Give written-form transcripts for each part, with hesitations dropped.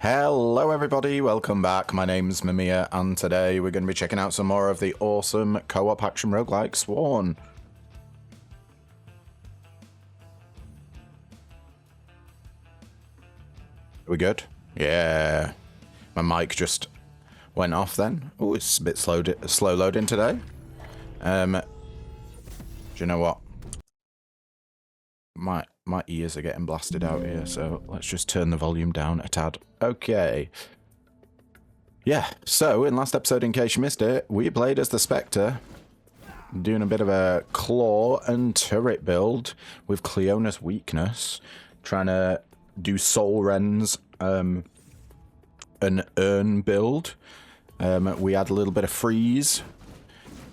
Hello everybody, welcome back. My name's Mamiya and today we're going to be checking out some more of the awesome co-op action roguelike Sworn. Are we good? Yeah. My mic just went off then. Oh, it's a bit slow loading today. Do you know what? My ears are getting blasted out here, so let's just turn the volume down a tad. Okay. Yeah, so in last episode, in case you missed it, we played as the Spectre, doing a bit of a claw and turret build with Cleona's weakness, trying to do soul rends, an urn build. We had a little bit of freeze.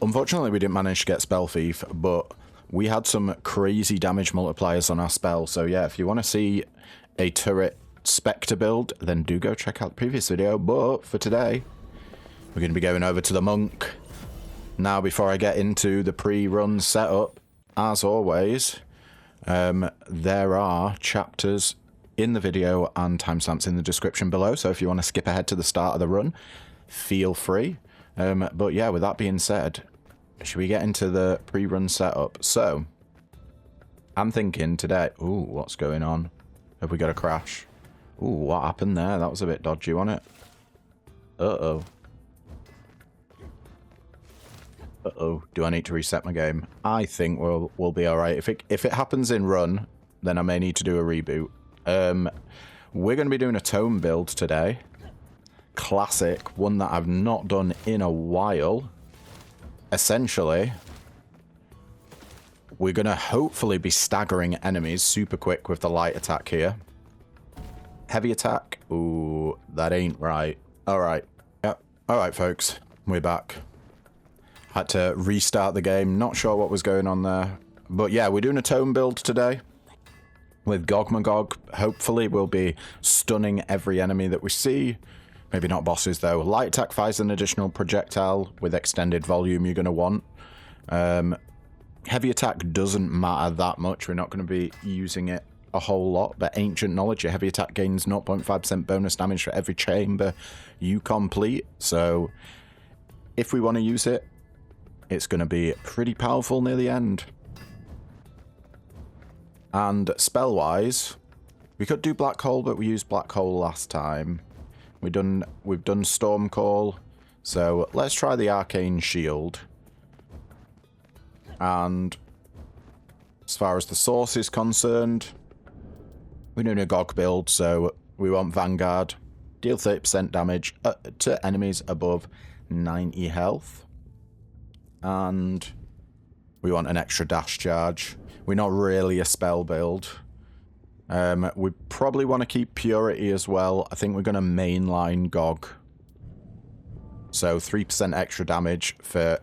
Unfortunately, we didn't manage to get spell thief, but we had some crazy damage multipliers on our spell. So yeah, if you want to see a turret Spectre build, then do go check out the previous video. But for today, we're going to be going over to the monk. Now, before I get into the pre-run setup, as always, there are chapters in the video and timestamps in the description below. So if you want to skip ahead to the start of the run, feel free. But yeah, with that being said, should we get into the pre-run setup? So, I'm thinking today... Ooh, what's going on? Have we got a crash? Ooh, what happened there? That was a bit dodgy, wasn't it? Uh-oh. Uh-oh. Do I need to reset my game? I think we'll be alright. If it happens in run, then I may need to do a reboot. We're going to be doing a tome build today. Classic. One that I've not done in a while. Essentially, we're going to hopefully be staggering enemies super quick with the light attack here. Heavy attack? Ooh, that ain't right. Alright. Yep. Alright, folks. We're back. Had to restart the game. Not sure what was going on there. But yeah, we're doing a tome build today. With Gogmagog. Hopefully, we'll be stunning every enemy that we see. Maybe not bosses, though. Light attack fires an additional projectile with extended volume you're going to want. Heavy attack doesn't matter that much. We're not going to be using it a whole lot. But Ancient Knowledge, your heavy attack gains 0.5% bonus damage for every chamber you complete. So, if we want to use it, it's going to be pretty powerful near the end. And spell-wise, we could do Black Hole, but we used Black Hole last time. We've done Storm Call, so let's try the Arcane Shield. And as far as the source is concerned, we're doing a GOG build, so we want Vanguard. Deal 30% damage to enemies above 90 health. And we want an extra dash charge. We're not really a spell build. We probably want to keep Purity as well. I think we're going to mainline GOG. So 3% extra damage for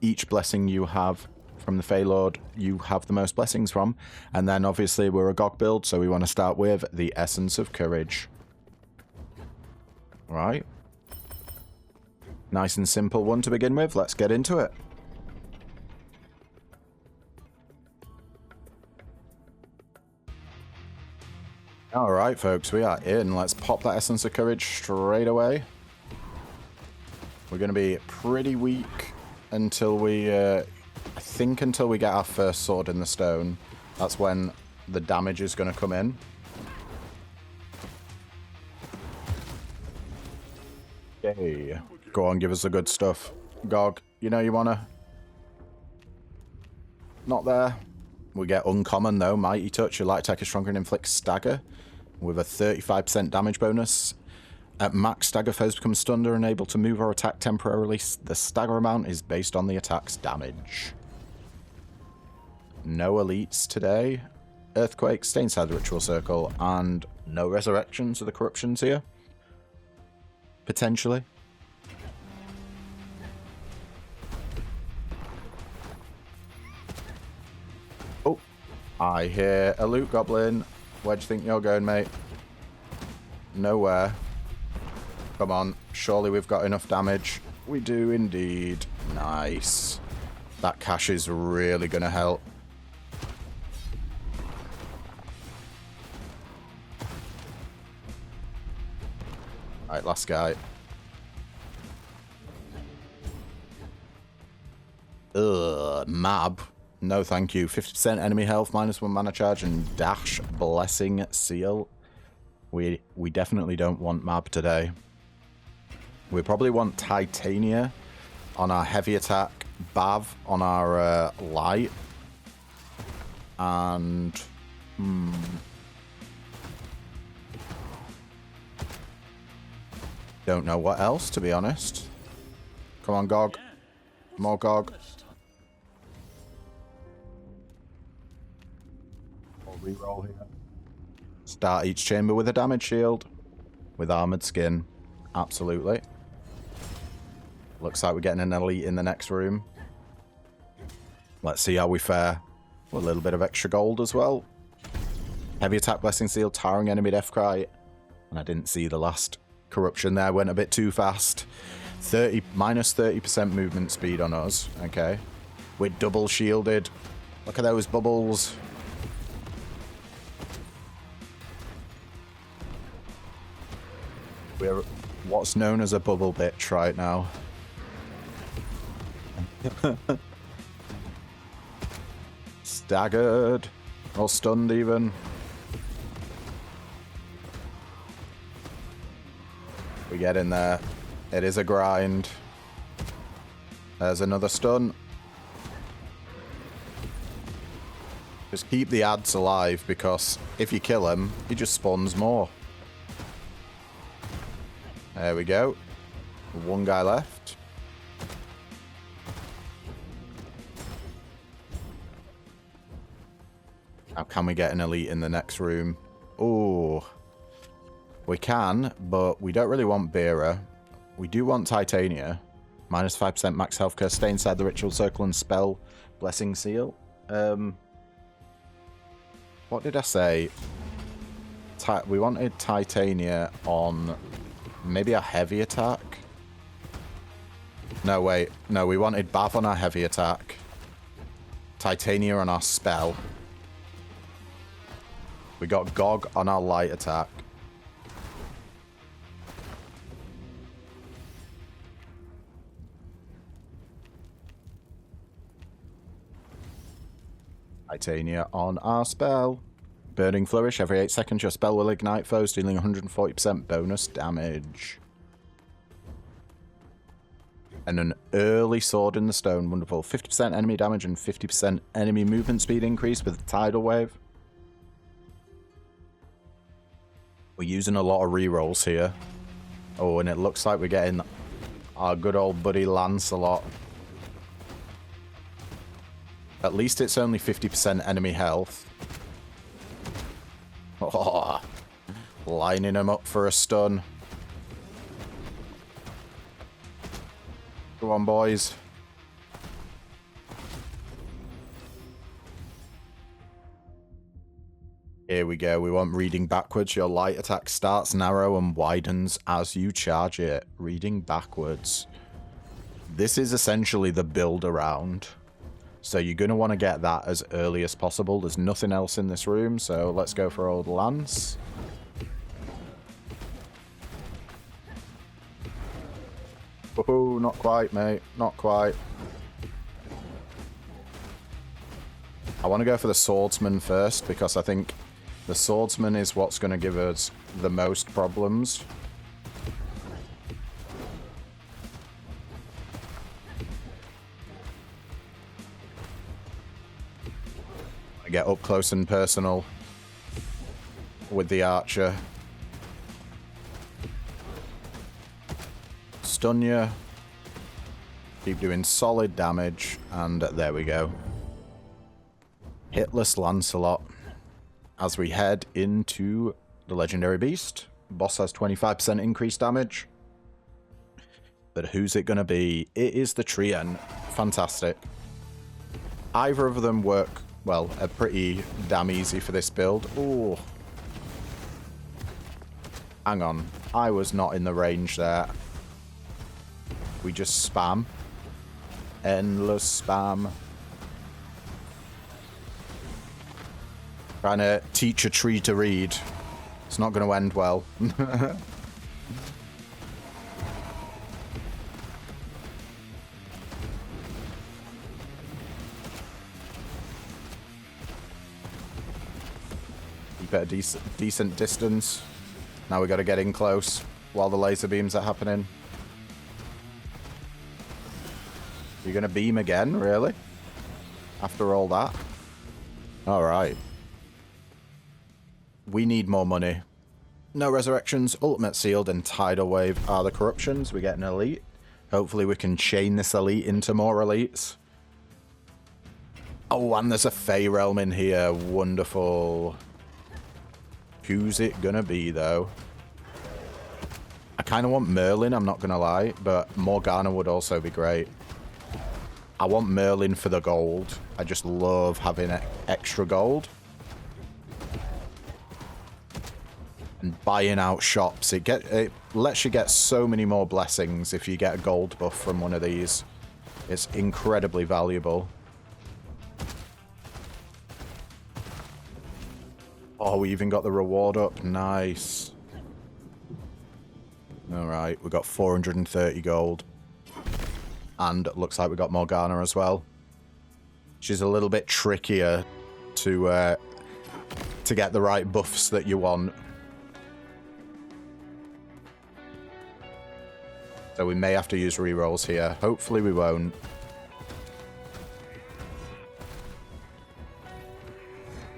each blessing you have from the Feylord you have the most blessings from. And then obviously we're a GOG build, so we want to start with the Essence of Courage. Right. Nice and simple one to begin with. Let's get into it. Alright, folks, we are in. Let's pop that Essence of Courage straight away. We're going to be pretty weak until we, I think until we get our first Sword in the Stone. That's when the damage is going to come in. Yay. Go on, give us the good stuff. GOG, you know you want to... Not there. We get uncommon though, Mighty Touch. Your light attack is stronger and inflicts stagger with a 35% damage bonus. At max stagger, foes become stunned or unable to move or attack temporarily. The stagger amount is based on the attack's damage. No elites today. Earthquake, stay inside the ritual circle, and no resurrections of the corruptions here. Potentially. Oh, I hear a loot goblin. Where do you think you're going, mate? Nowhere. Come on. Surely we've got enough damage. We do indeed. Nice. That cash is really going to help. Alright, last guy. Ugh, Mab. No thank you. 50% enemy health, -1 mana charge, and dash blessing seal. We definitely don't want Mab today. We probably want Titania on our heavy attack, Bav on our light, and don't know what else, to be honest. Come on, Gog. More Gog. We'll reroll here. Start each chamber with a damage shield. With armored skin. Absolutely. Looks like we're getting an elite in the next room. Let's see how we fare. With a little bit of extra gold as well. Heavy attack blessing seal, towering enemy death cry. And I didn't see the last corruption there. Went a bit too fast. -30% movement speed on us. Okay. We're double shielded. Look at those bubbles. We're what's known as a bubble bitch right now. Staggered. Or stunned even. We get in there. It is a grind. There's another stun. Just keep the ads alive, because if you kill him, he just spawns more. There we go. One guy left. How can we get an elite in the next room? Oh, we can, but we don't really want Beera. We do want Titania. -5% max health curse. Stay inside the ritual circle and spell blessing seal. What did I say? We wanted Titania on maybe a heavy attack. No, wait. No, we wanted Bav on our heavy attack. Titania on our spell. We got Gog on our light attack. Titania on our spell. Burning Flourish. Every 8 seconds, your spell will ignite foes, dealing 140% bonus damage. And an early Sword in the Stone. Wonderful. 50% enemy damage and 50% enemy movement speed increase with Tidal Wave. We're using a lot of rerolls here. Oh, and it looks like we're getting our good old buddy Lancelot. At least it's only 50% enemy health. Oh, lining him up for a stun. Go on, boys. Here we go. We want reading backwards. Your light attack starts narrow and widens as you charge it. Reading backwards. This is essentially the build around. So you're going to want to get that as early as possible. There's nothing else in this room, so let's go for old Lance. Oh, not quite, mate. Not quite. I want to go for the Swordsman first, because I think the Swordsman is what's going to give us the most problems. I get up close and personal with the archer. Stun you. Keep doing solid damage, and there we go. Hitless Lancelot. As we head into the Legendary Beast. Boss has 25% increased damage. But who's it going to be? It is the Treant. Fantastic. Either of them work, well, are pretty damn easy for this build. Ooh. Hang on. I was not in the range there. We just spam. Endless spam. Trying to teach a tree to read. It's not going to end well. Keep at a decent distance. Now we got to get in close while the laser beams are happening. You're going to beam again, really? After all that? Alright. We need more money. No resurrections, ultimate sealed, and tidal wave are the corruptions. We get an elite. Hopefully we can chain this elite into more elites. Oh, and there's a Fey realm in here. Wonderful. Who's it gonna be, though? I kind of want Merlin, I'm not gonna lie, but Morgana would also be great. I want Merlin for the gold. I just love having extra gold. And buying out shops. It lets you get so many more blessings if you get a gold buff from one of these. It's incredibly valuable. Oh, we even got the reward up. Nice. Alright, we got 430 gold. And looks like we got Morgana as well. She's a little bit trickier to get the right buffs that you want. So we may have to use rerolls here. Hopefully we won't.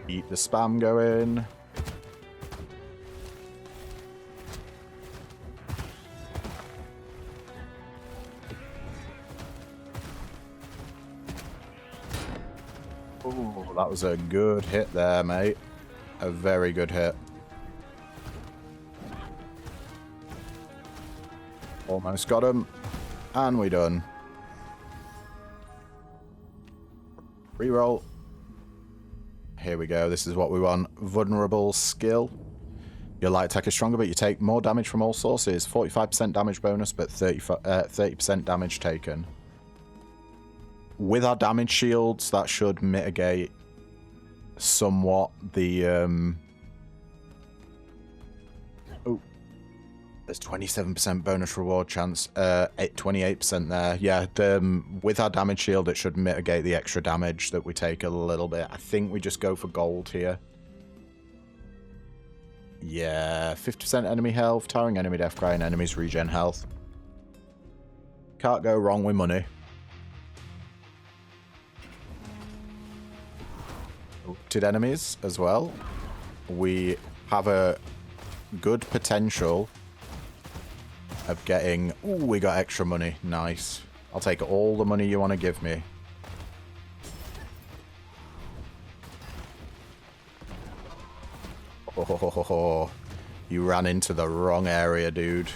Keep the spam going. Oh, that was a good hit there, mate. A very good hit. Almost got him. And we done. Reroll. Here we go. This is what we want. Vulnerable skill. Your light attack is stronger, but you take more damage from all sources. 45% damage bonus, but 30% damage taken. With our damage shields, that should mitigate somewhat the... Oh. There's 27% bonus reward chance. 28% there. Yeah, with our damage shield, it should mitigate the extra damage that we take a little bit. I think we just go for gold here. Yeah, 50% enemy health, towering enemy death cry, and enemies regen health. Can't go wrong with money. Corrupted enemies as well. We have a good potential of getting... Ooh, we got extra money. Nice. I'll take all the money you want to give me. Oh, you ran into the wrong area, dude.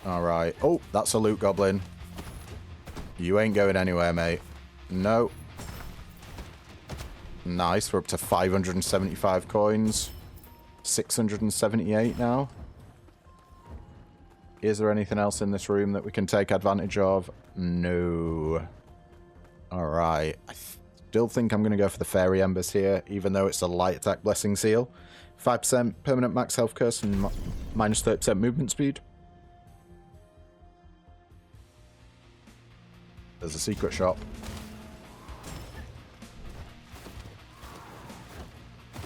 Alright. Oh, that's a loot goblin. You ain't going anywhere, mate. No. Nice. We're up to 575 coins. 678 now. Is there anything else in this room that we can take advantage of? No. Alright. I still think I'm going to go for the Fairy Embers here, even though it's a light attack blessing seal. 5% permanent max health curse and minus 30% movement speed. There's a secret shop.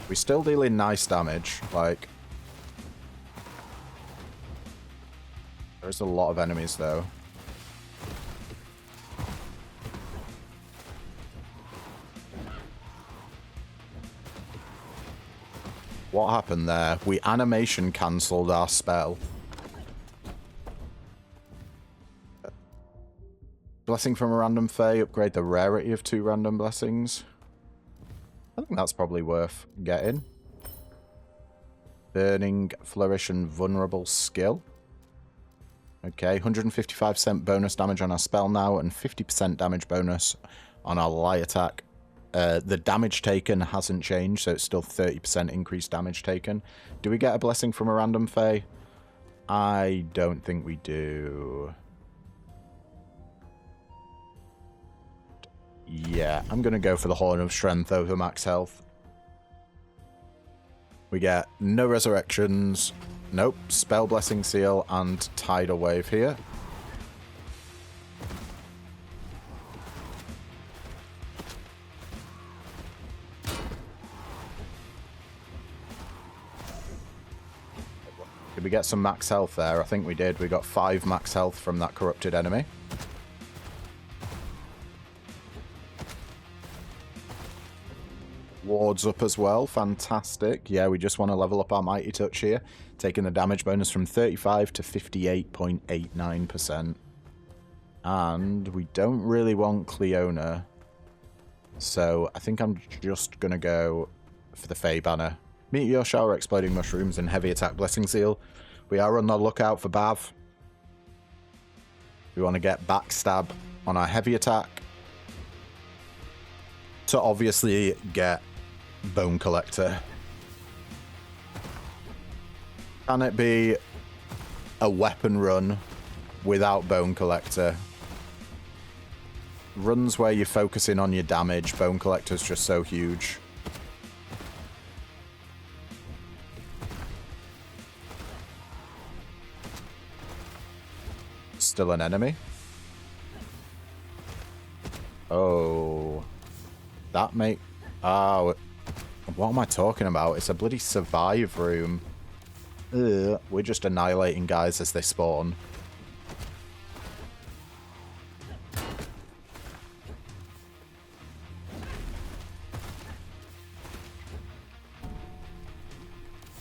We're still dealing nice damage, like... There's a lot of enemies, though. What happened there? We animation cancelled our spell. Blessing from a random Fey. Upgrade the rarity of 2 random blessings. I think that's probably worth getting. Burning, Flourish, and Vulnerable Skill. Okay, 155% bonus damage on our spell now, and 50% damage bonus on our light attack. The damage taken hasn't changed, so it's still 30% increased damage taken. Do we get a blessing from a random Fey? I don't think we do. Yeah, I'm going to go for the Horn of Strength over max health. We get no resurrections. Nope, Spell Blessing Seal and Tidal Wave here. Did we get some max health there? I think we did. We got 5 max health from that corrupted enemy. Wards up as well. Fantastic. Yeah, we just want to level up our Mighty Touch here. Taking the damage bonus from 35 to 58.89%. And we don't really want Cleona. So I think I'm just going to go for the Fey Banner. Meteor Shower, Exploding Mushrooms, and Heavy Attack Blessing Seal. We are on the lookout for Bav. We want to get Backstab on our Heavy Attack. To obviously get Bone Collector. Can it be a weapon run without Bone Collector? Runs where you're focusing on your damage. Bone Collector's just so huge. Still an enemy. Oh. That may... Oh. What am I talking about? It's a bloody survive room. Ugh. We're just annihilating guys as they spawn.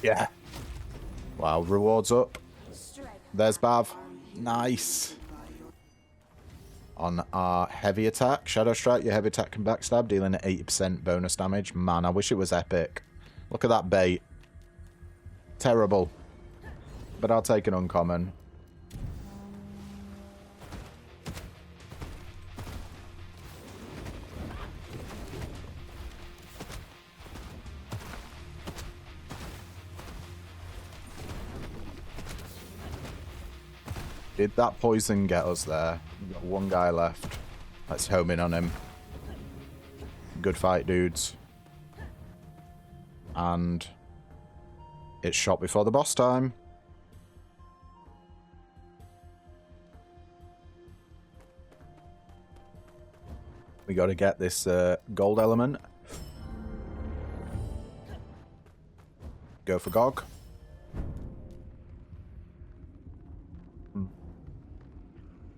Yeah. Wow, rewards up. There's Bav. Nice. On our heavy attack, Shadow Strike, your heavy attack can backstab, dealing 80% bonus damage. Man, I wish it was epic. Look at that bait. Terrible. But I'll take an uncommon. Did that poison get us there? We've got one guy left. Let's home in on him. Good fight, dudes. And it's shot before the boss time. We got to get this gold element. Go for Gog.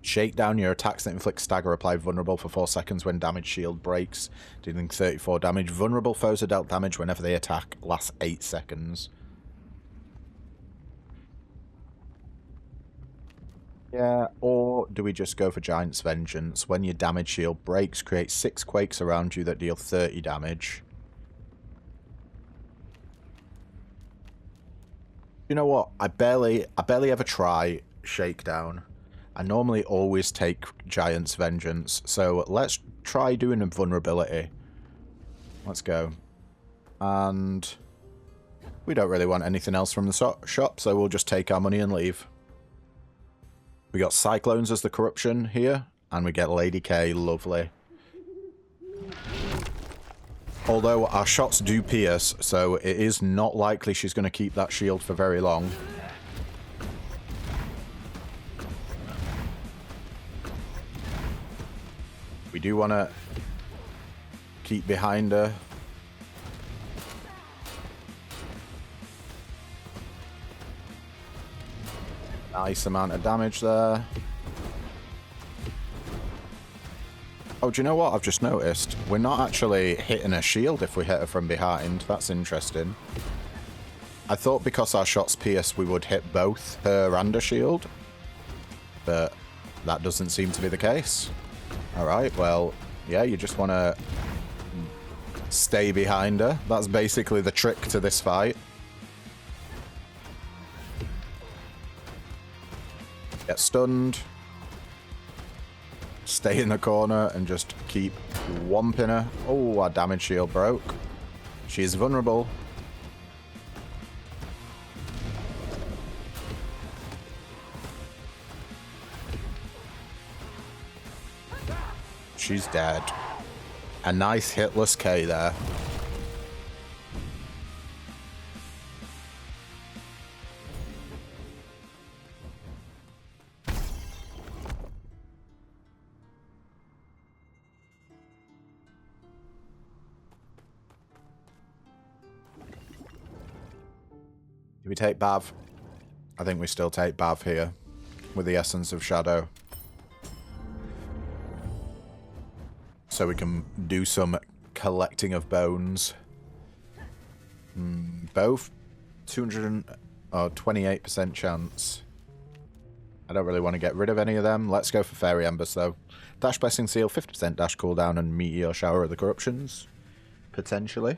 Shake down your attacks that inflict stagger. Apply vulnerable for 4 seconds when damage shield breaks, dealing 34 damage. Vulnerable foes are dealt damage whenever they attack. Lasts 8 seconds. Yeah, or do we just go for Giant's Vengeance? When your damage shield breaks, create 6 quakes around you that deal 30 damage. You know what? I barely ever try Shakedown. I normally always take Giant's Vengeance, so let's try doing a vulnerability. Let's go. And we don't really want anything else from the shop, so we'll just take our money and leave. We got Cyclones as the corruption here, and we get Lady K, lovely. Although our shots do pierce, so it is not likely she's going to keep that shield for very long. We do want to keep behind her. Nice amount of damage there. Oh, do you know what I've just noticed? We're not actually hitting a shield if we hit her from behind. That's interesting. I thought because our shots pierce, we would hit both her and her shield. But that doesn't seem to be the case. Alright, well, yeah, you just want to stay behind her. That's basically the trick to this fight. Get stunned. Stay in the corner and just keep whomping her. Oh, our damage shield broke. She's vulnerable. She's dead. A nice hitless K there. Do we take Bav? I think we still take Bav here with the Essence of Shadow. So we can do some collecting of bones. Both 28% chance. I don't really want to get rid of any of them. Let's go for Fairy Embers though. Dash Blessing Seal, 50% dash cooldown, and Meteor Shower of the Corruptions. Potentially.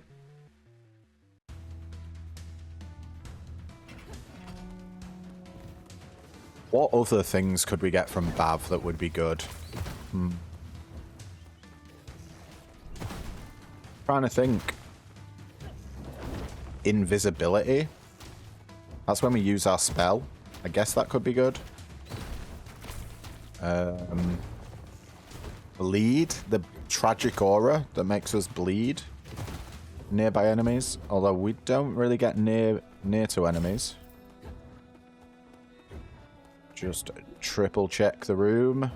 What other things could we get from Bav that would be good? Trying to think. Invisibility. That's when we use our spell. I guess that could be good. Bleed. The tragic aura that makes us bleed nearby enemies. Although we don't really get near to enemies. Just triple check the room.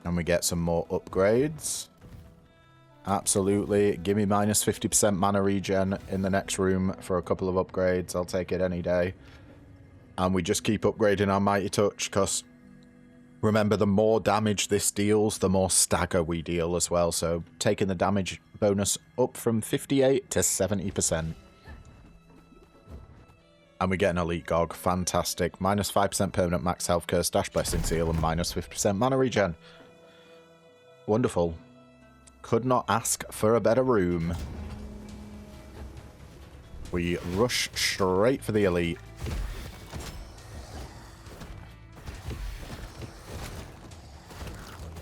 And we get some more upgrades. Absolutely. Give me minus 50% mana regen in the next room for a couple of upgrades. I'll take it any day. And we just keep upgrading our Mighty Touch because remember, the more damage this deals, the more stagger we deal as well. So taking the damage bonus up from 58 to 70%. And we get an Elite Gog. Fantastic. Minus 5% permanent max health curse, dash blessing seal, and minus 50% mana regen. Wonderful. Could not ask for a better room. We rush straight for the Elite.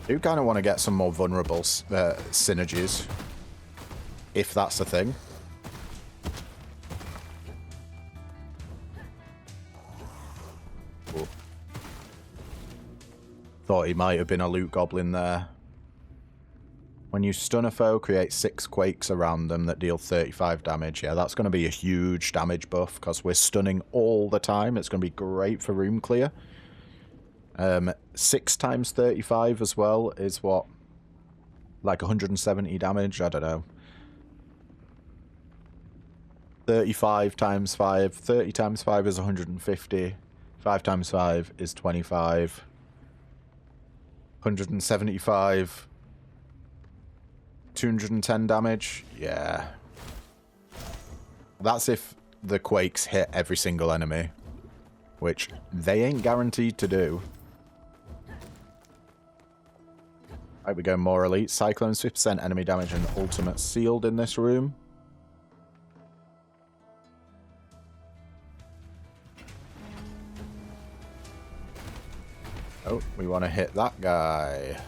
I do kind of want to get some more vulnerable synergies. If that's a thing. Thought he might have been a loot goblin there. When you stun a foe, create 6 quakes around them that deal 35 damage. Yeah, that's going to be a huge damage buff because we're stunning all the time. It's going to be great for room clear. 6 times 35 as well is what? Like 170 damage? I don't know. 35 times 5. 30 times 5 is 150. 5 times 5 is 25. 175. 210 damage. Yeah. That's if the quakes hit every single enemy. Which they ain't guaranteed to do. Right, we go more elite. Cyclones, 50% enemy damage and ultimate sealed in this room. Oh, we want to hit that guy.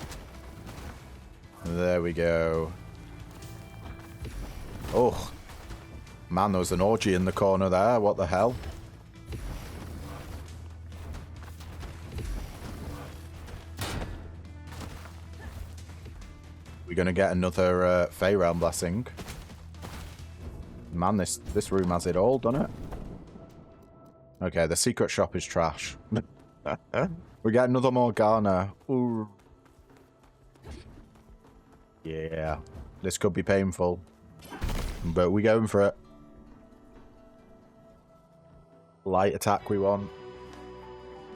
There we go. Oh. Man, there was an orgy in the corner there. What the hell? We're going to get another Fey Realm Blessing. Man, this room has it all, doesn't it? Okay, the secret shop is trash. We get another Morgana. Ooh. Yeah. This could be painful. But we're going for it. Light attack we want.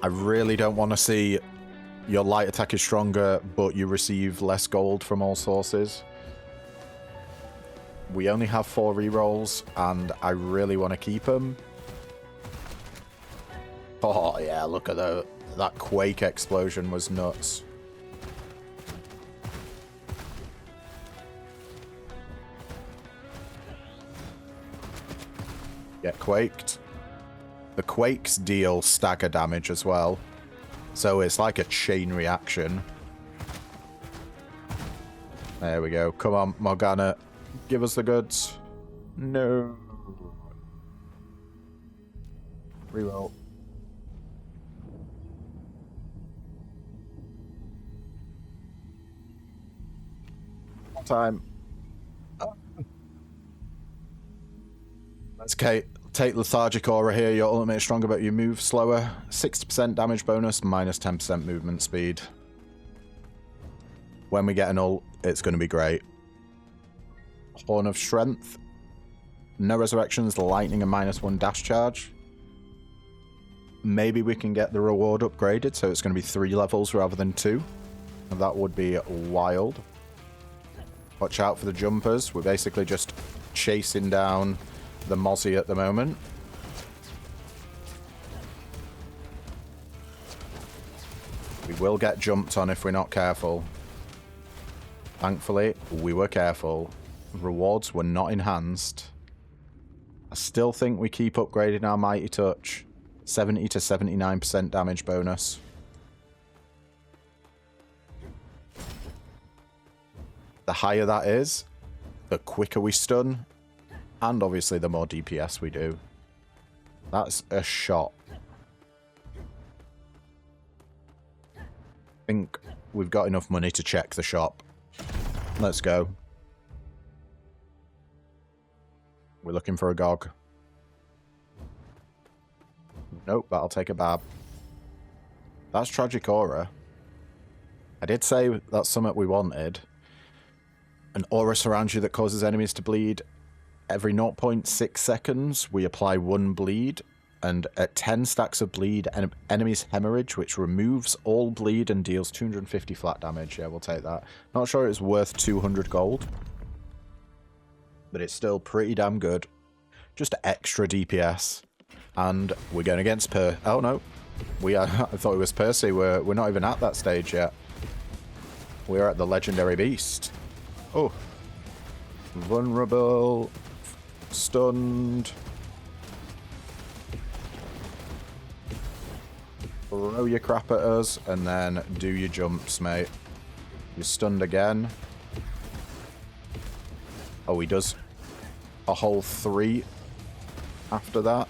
I really don't want to see your light attack is stronger, but you receive less gold from all sources. We only have 4 rerolls, and I really want to keep them. Oh, yeah, look at that Quake explosion was nuts. Get quaked. The quakes deal stagger damage as well. So it's like a chain reaction. There we go. Come on, Morgana. Give us the goods. No. Reroll. Time. Let's take Lethargic Aura here. Your ultimate is stronger, but you move slower. 60% damage bonus, minus 10% movement speed. When we get an ult, it's going to be great. Horn of Strength. No resurrections, lightning, and -1 dash charge. maybe we can get the reward upgraded, so it's going to be 3 levels rather than 2. And that would be wild. Watch out for the jumpers. We're basically just chasing down the Mozzie at the moment. We will get jumped on if we're not careful. Thankfully, we were careful. Rewards were not enhanced. I still think we keep upgrading our Mighty Touch. 70 to 79% damage bonus. The higher that is, the quicker we stun. And obviously the more DPS we do. That's a shot. I think we've got enough money to check the shop. Let's go. We're looking for a GOG. Nope, but I'll take a Bab. That's Tragic Aura. I did say that's something we wanted. An aura surrounds you that causes enemies to bleed. Every 0.6 seconds, we apply 1 bleed. And at 10 stacks of bleed, enemies hemorrhage, which removes all bleed and deals 250 flat damage. Yeah, we'll take that. Not sure it's worth 200 gold. But it's still pretty damn good. Just extra DPS. And we're going against oh no. I thought it was Percy. We're not even at that stage yet. We're at the Legendary Beast. Oh. Vulnerable. Stunned. Throw your crap at us, and then do your jumps, mate. You're stunned again. Oh, he does a whole 3 after that.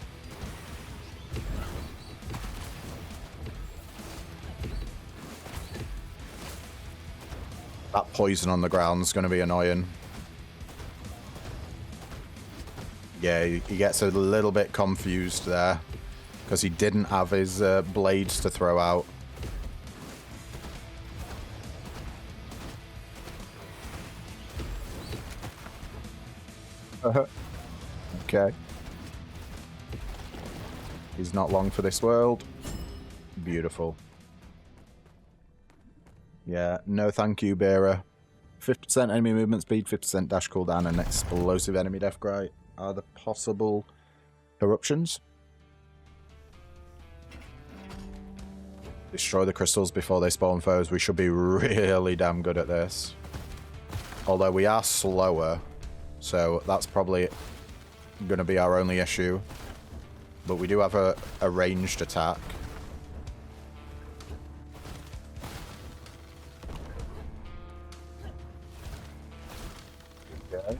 That poison on the ground is going to be annoying. Yeah, he gets a little bit confused there. Because he didn't have his blades to throw out. Okay. He's not long for this world. Beautiful. Yeah, no thank you, Bearer. 50% enemy movement speed, 50% dash cooldown, and explosive enemy death cry are the possible eruptions. Destroy the crystals before they spawn foes. We should be really damn good at this. Although we are slower, so that's probably going to be our only issue. But we do have a ranged attack. Okay.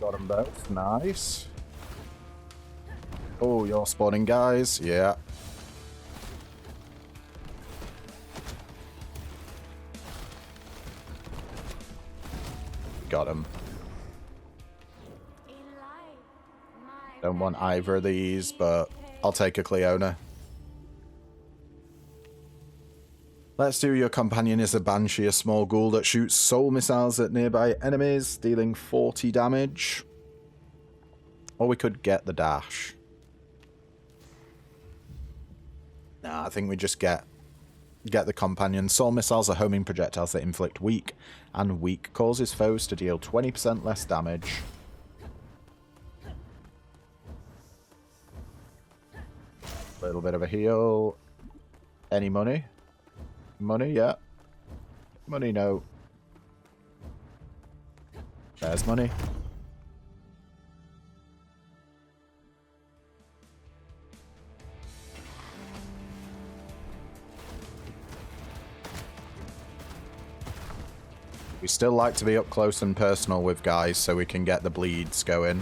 Got them both. Nice. Oh, you're spawning, guys. Yeah. Got him. Don't want either of these, but I'll take a Cleona. Let's do your companion is a Banshee, a small ghoul that shoots soul missiles at nearby enemies, dealing 40 damage. Or we could get the dash. Nah, I think we just get the companion. Soul missiles are homing projectiles that inflict weak, and weak causes foes to deal 20% less damage. A little bit of a heal. Any money? Money, yeah. Money, no. There's money. We still like to be up close and personal with guys so we can get the bleeds going.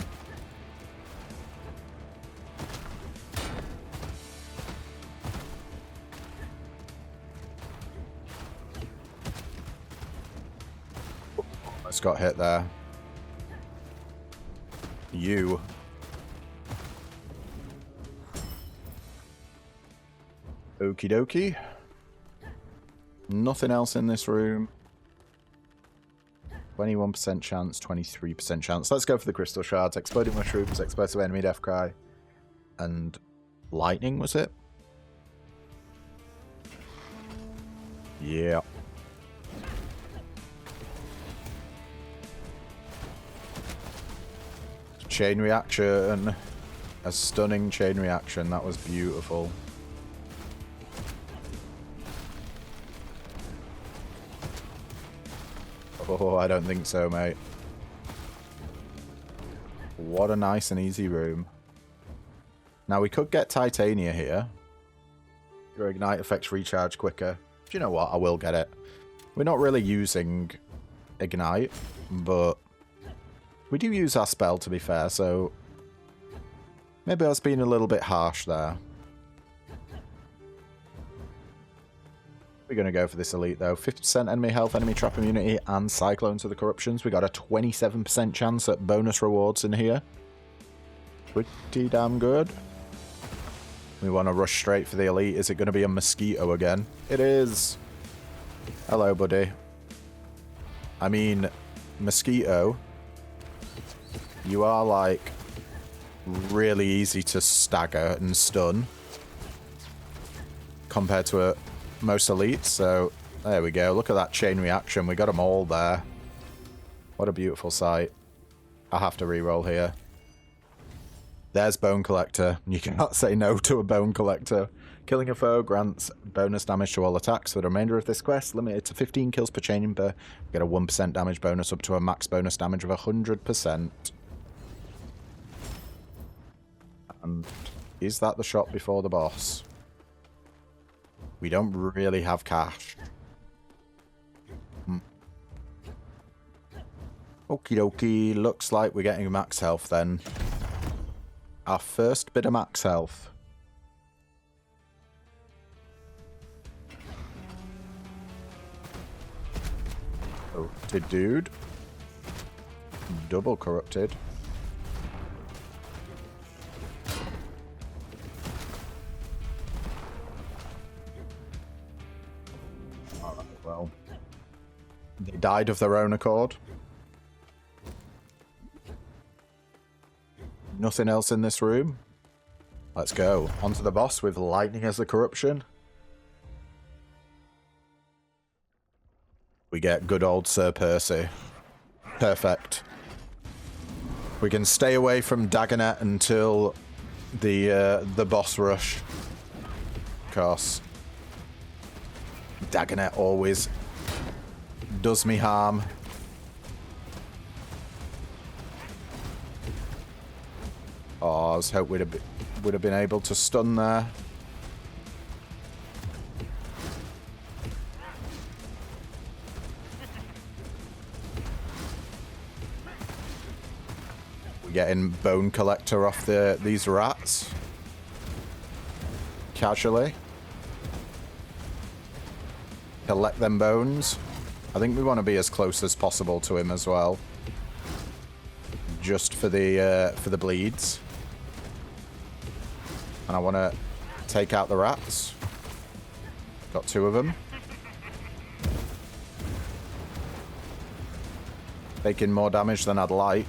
Almost got hit there. You. Okie dokie. Nothing else in this room. 21% chance, 23% chance. Let's go for the crystal shards. Exploding mushrooms, explosive enemy death cry. And lightning, was it? Yeah. Chain reaction. A stunning chain reaction. That was beautiful. Oh, I don't think so, mate. What a nice and easy room. Now, we could get Titania here. Your ignite effects recharge quicker. Do you know what? I will get it. We're not really using ignite, but we do use our spell, to be fair, so maybe I was being a little bit harsh there. We're going to go for this elite, though. 50% enemy health, enemy trap immunity, and Cyclone to the Corruptions. We got a 27% chance at bonus rewards in here. Pretty damn good. We want to rush straight for the elite. Is it going to be a mosquito again? It is. Hello, buddy. I mean, mosquito, you are, like, really easy to stagger and stun compared to most elites, so there we go. Look at that chain reaction. We got them all there. What a beautiful sight. I have to reroll here. There's Bone Collector. You cannot say no to a Bone Collector. Killing a foe grants bonus damage to all attacks for the remainder of this quest, limited to 15 kills per chamber. Get a 1% damage bonus up to a max bonus damage of 100%. And is that the shot before the boss? We don't really have cash. Okie dokie, looks like we're getting max health then. Our first bit of max health. Corrupted dude. Double corrupted. Alright, well. They died of their own accord. Nothing else in this room. Let's go. Onto the boss with lightning as the corruption. We get good old Sir Percy. Perfect. We can stay away from Dagonet until the boss rush. Of course. Dagonet always does me harm. Oh, I was hoping would have been able to stun there. We're getting Bone Collector off these rats. Casually. Collect them bones. I think we want to be as close as possible to him as well. Just for the bleeds. And I want to take out the rats. Got 2 of them. Taking more damage than I'd like.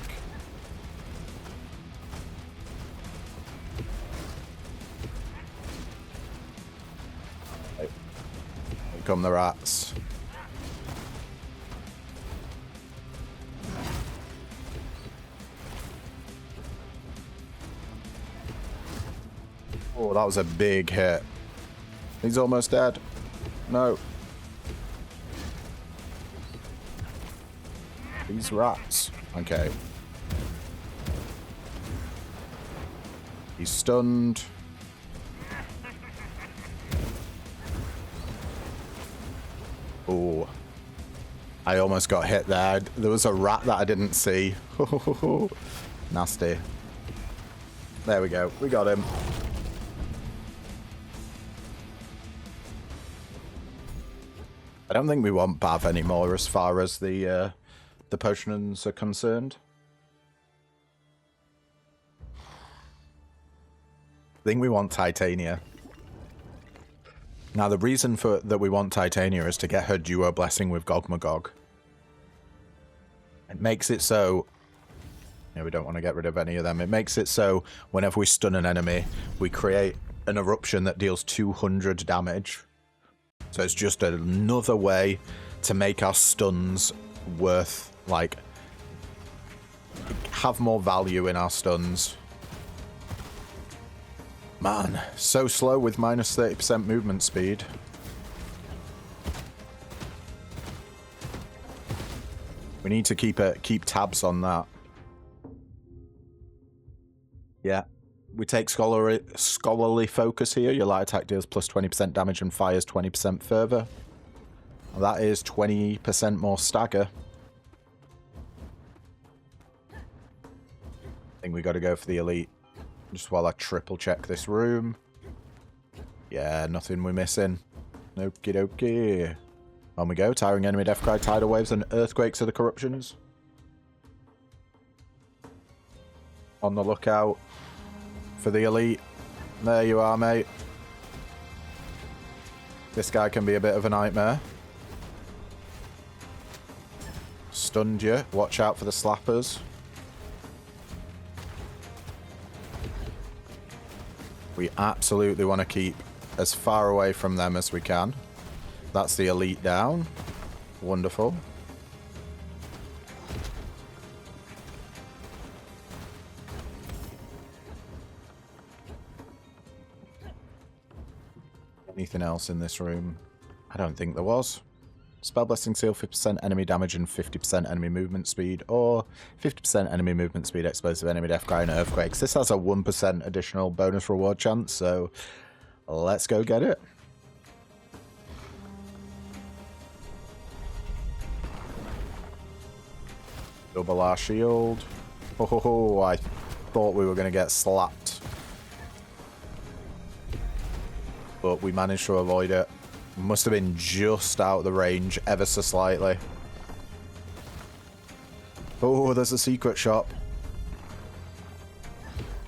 Here come the rats. Oh, that was a big hit. He's almost dead. No. These rats. Okay. He's stunned. Oh. I almost got hit there. There was a rat that I didn't see. Nasty. There we go. We got him. I don't think we want Bav anymore as far as the potions are concerned. I think we want Titania. Now, the reason that we want Titania is to get her duo blessing with Gogmagog. It makes it so... Yeah, we don't want to get rid of any of them. It makes it so whenever we stun an enemy, we create an eruption that deals 200 damage. So it's just another way to make our stuns worth, like, have more value in our stuns. Man, so slow with minus 30% movement speed. We need to keep tabs on that. Yeah. We take scholarly focus here. Your light attack deals plus 20% damage and fires 20% further. That is 20% more stagger. I think we got to go for the elite. Just while I triple check this room. Yeah, nothing we're missing. Okie dokie. On we go. Tiring enemy death cry, tidal waves, and earthquakes are the corruptions. On the lookout for the elite. There you are, mate. This guy can be a bit of a nightmare. Stunned you. Watch out for the slappers. We absolutely want to keep as far away from them as we can. That's the elite down. Wonderful. Anything else in this room? I don't think there was. Spell Blessing Seal, 50% enemy damage and 50% enemy movement speed, or 50% enemy movement speed, explosive enemy death cry and earthquakes. This has a 1% additional bonus reward chance, so let's go get it. Double our shield. Oh, I thought we were going to get slapped. But we managed to avoid it. Must have been just out of the range, ever so slightly. Oh, there's a secret shop.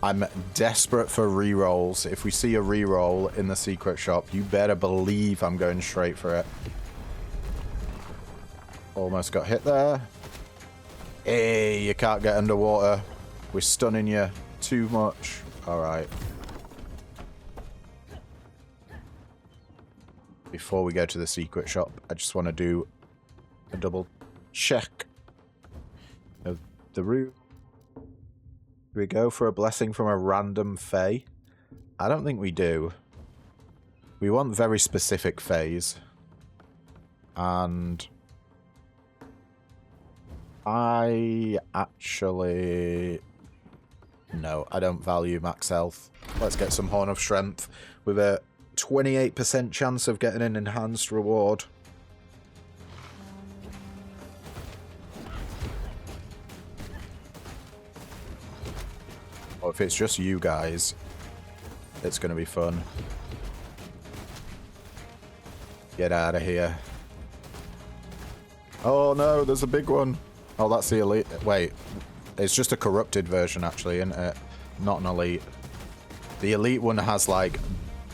I'm desperate for rerolls. If we see a reroll in the secret shop, you better believe I'm going straight for it. Almost got hit there. Hey, you can't get underwater. We're stunning you too much. Alright. Before we go to the secret shop, I just want to do a double check of the room. Do we go for a blessing from a random fae? I don't think we do. We want very specific faes. And I actually... No, I don't value max health. Let's get some Horn of Strength with a 28% chance of getting an enhanced reward. Or if it's just you guys, it's going to be fun. Get out of here. Oh no, there's a big one. Oh, that's the elite. Wait, it's just a corrupted version actually, isn't it? Not an elite. The elite one has like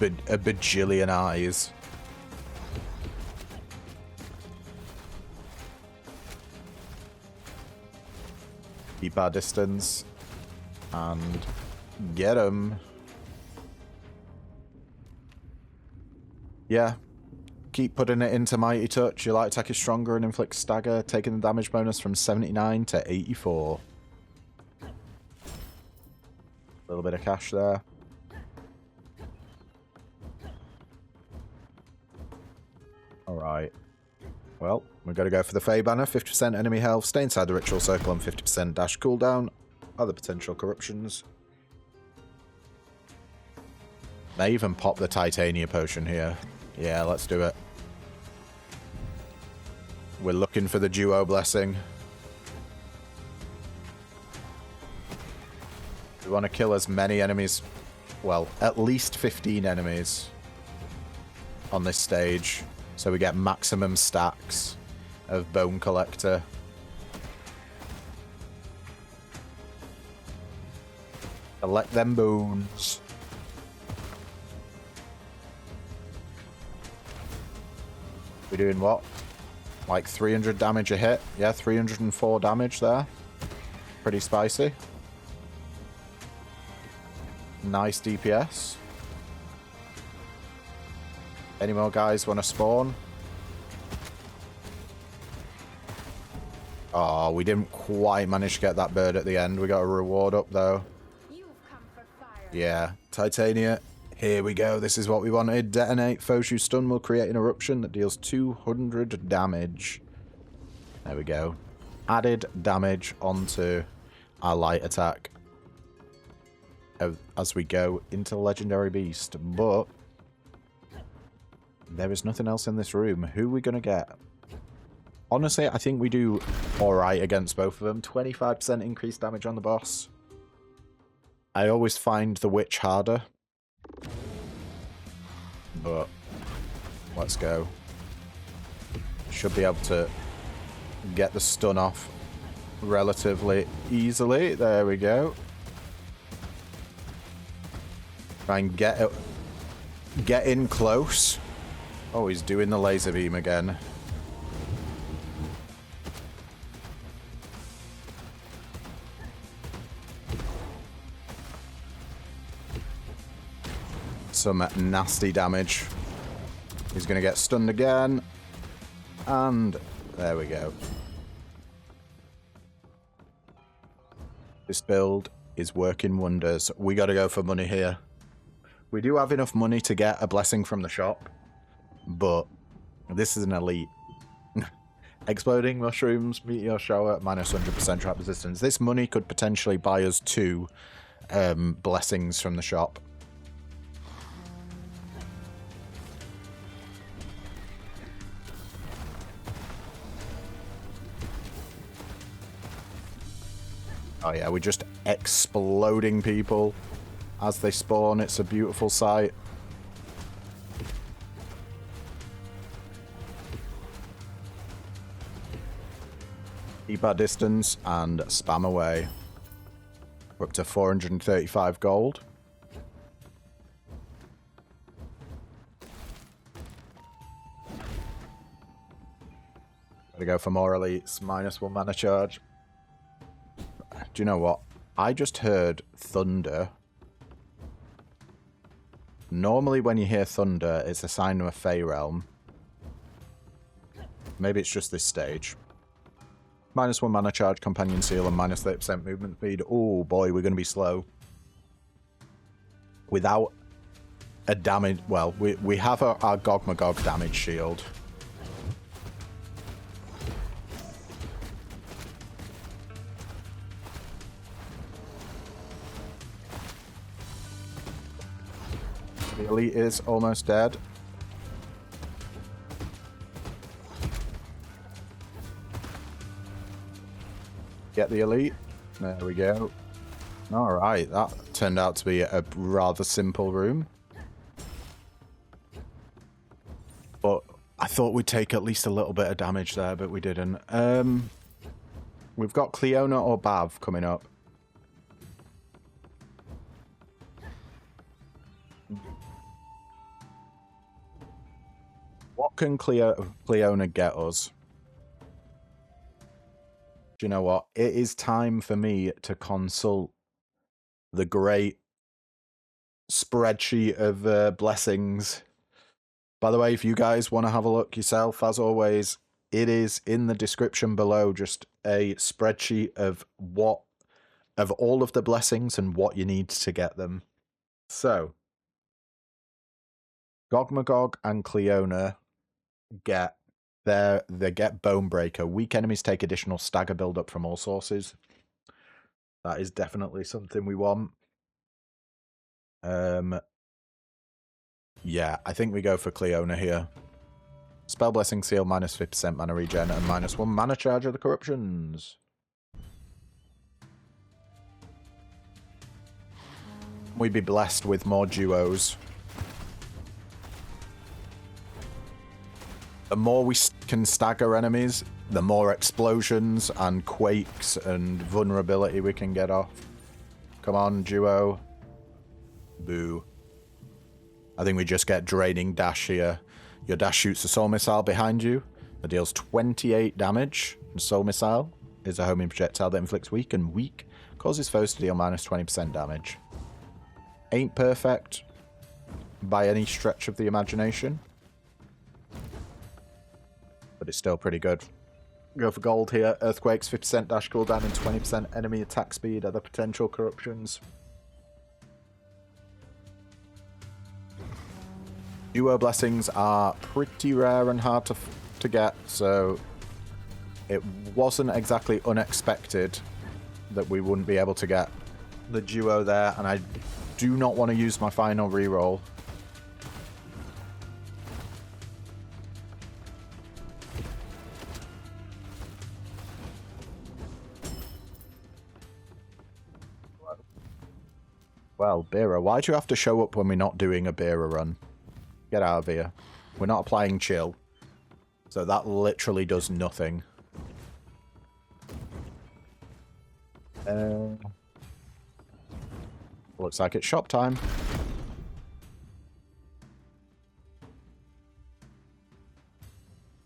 a bajillion eyes. Keep our distance and get him. Yeah. Keep putting it into Mighty Touch. Your light attack is stronger and inflicts stagger, taking the damage bonus from 79 to 84. A little bit of cash there. Alright. Well, we've got to go for the Fey Banner. 50% enemy health, stay inside the ritual circle, and 50% dash cooldown. Other potential corruptions. May even pop the Titania potion here. Yeah, let's do it. We're looking for the duo blessing. We want to kill as many enemies, well, at least 15 enemies on this stage, so we get maximum stacks of Bone Collector. Collect them bones. We're doing what? Like 300 damage a hit? Yeah, 304 damage there. Pretty spicy. Nice DPS. Any more guys want to spawn? Oh, we didn't quite manage to get that bird at the end. We got a reward up, though. Yeah, Titania. Here we go. This is what we wanted. Detonate. Foes you stun will create an eruption that deals 200 damage. There we go. Added damage onto our light attack as we go into Legendary Beast. But there is nothing else in this room. Who are we going to get? Honestly, I think we do alright against both of them. 25% increased damage on the boss. I always find the witch harder. But let's go. Should be able to get the stun off relatively easily. There we go. Try and get in close. Oh, he's doing the laser beam again. Some nasty damage. He's going to get stunned again. And there we go. This build is working wonders. We got to go for money here. We do have enough money to get a blessing from the shop, but this is an elite. Exploding mushrooms, meteor shower, minus 100% trap resistance. This money could potentially buy us 2 blessings from the shop. Oh yeah, we're just exploding people as they spawn. It's a beautiful sight. Keep our distance and spam away. We're up to 435 gold. Gotta go for more elites. Minus 1 mana charge. Do you know what? I just heard thunder. Normally when you hear thunder, it's a sign of a Fey realm. Maybe it's just this stage. Minus 1 mana charge, companion seal, and minus 30% movement speed. Oh boy, we're going to be slow. Without a damage... Well, we have our Gog Magog damage shield. The elite is almost dead. Get the elite. There we go. Alright, that turned out to be a rather simple room. But I thought we'd take at least a little bit of damage there, but we didn't. We've got Cleona or Bav coming up. What can Cleona get us? Do you know what? It is time for me to consult the great spreadsheet of blessings. By the way, if you guys want to have a look yourself, as always, it is in the description below, just a spreadsheet of all of the blessings and what you need to get them. So, Gog Magog and Cleona get they get Bonebreaker. Weak enemies take additional stagger build-up from all sources. That is definitely something we want. Yeah, I think we go for Cleona here. Spell Blessing Seal, minus 50% mana regen, and minus 1 mana charge of the corruptions. We'd be blessed with more duos. The more we can stagger enemies, the more explosions and quakes and vulnerability we can get off. Come on, duo. Boo. I think we just get Draining Dash here. Your dash shoots a soul missile behind you that deals 28 damage. And soul missile is a homing projectile that inflicts weak, and weak causes foes to deal minus 20% damage. Ain't perfect by any stretch of the imagination, but it's still pretty good. Go for gold here. Earthquakes, 50% dash cooldown and 20% enemy attack speed are the potential corruptions. Duo blessings are pretty rare and hard to get, so it wasn't exactly unexpected that we wouldn't be able to get the duo there, and I do not want to use my final reroll. Well, Beera, why do you have to show up when we're not doing a Beera run? Get out of here. We're not applying chill. So that literally does nothing. Looks like it's shop time.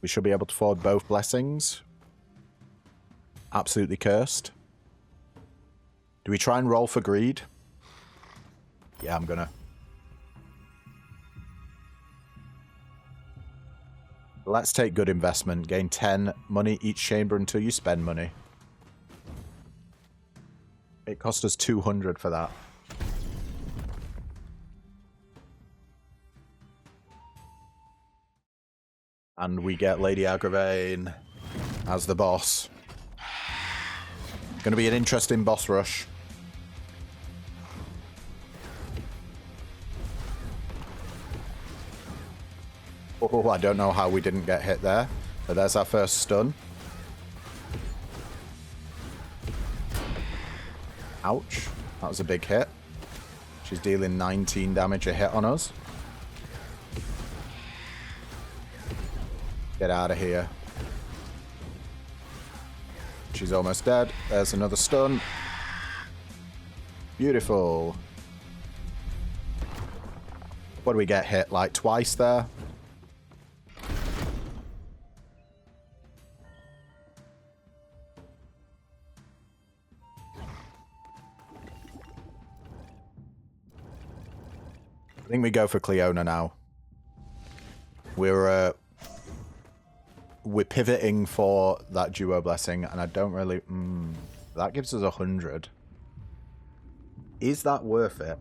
We should be able to afford both blessings. Absolutely cursed. Do we try and roll for greed? Yeah, I'm gonna. Let's take good investment. Gain 10 money each chamber until you spend money. It cost us 200 for that. And we get Lady Agravain as the boss. Gonna be an interesting boss rush. Oh, I don't know how we didn't get hit there, but there's our first stun. Ouch. That was a big hit. She's dealing 19 damage a hit on us. Get out of here. She's almost dead. There's another stun. Beautiful. What do we get hit? Like twice there? I think we go for Cleona now. We're pivoting for that duo blessing, and I don't really... that gives us 100. Is that worth it?